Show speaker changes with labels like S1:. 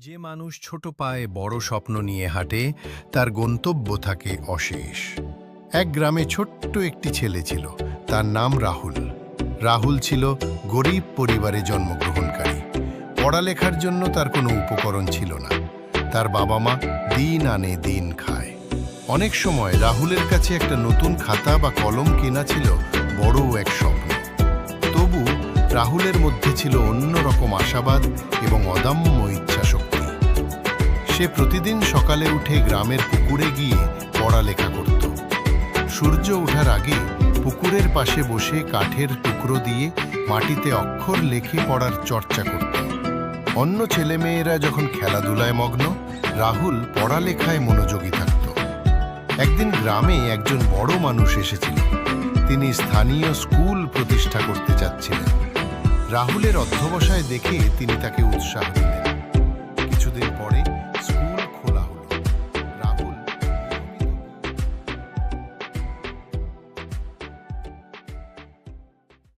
S1: যে মানুষ ছোট পায়ে বড় স্বপ্ন নিয়ে হাঁটে তার গন্তব্য থাকে অশেষ। এক গ্রামে ছোট্ট একটি ছেলে ছিল, তার নাম রাহুল। রাহুল ছিল গরিব পরিবারে জন্মগ্রহণকারী। পড়ালেখার জন্য তার কোনো উপকরণ ছিল না। তার বাবা মা দিন আনে দিন খায়। অনেক সময় রাহুলের কাছে একটা নতুন খাতা বা কলম কেনা ছিল বড় এক স্বপ্ন। তবু রাহুলের মধ্যে ছিল অন্যরকম আশাবাদ এবং অদম্য ইচ্ছাশক্তি। সে প্রতিদিন সকালে উঠে গ্রামের পুকুরে গিয়ে পড়ালেখা করত। সূর্য ওঠার আগে পুকুরের পাশে বসে কাঠের টুকরো দিয়ে মাটিতে অক্ষর লেখে পড়ার চর্চা করত। অন্য ছেলেমেয়েরা যখন খেলাধুলায় মগ্ন, রাহুল পড়ালেখায় মনোযোগী থাকত। একদিন গ্রামে একজন বড় মানুষ এসেছিল। তিনি স্থানীয় স্কুল প্রতিষ্ঠা করতে চাচ্ছিলেন। রাহুলের অধ্যবসায় দেখে তিনি তাকে উৎসাহ দিলেন। কিছুদিন পরে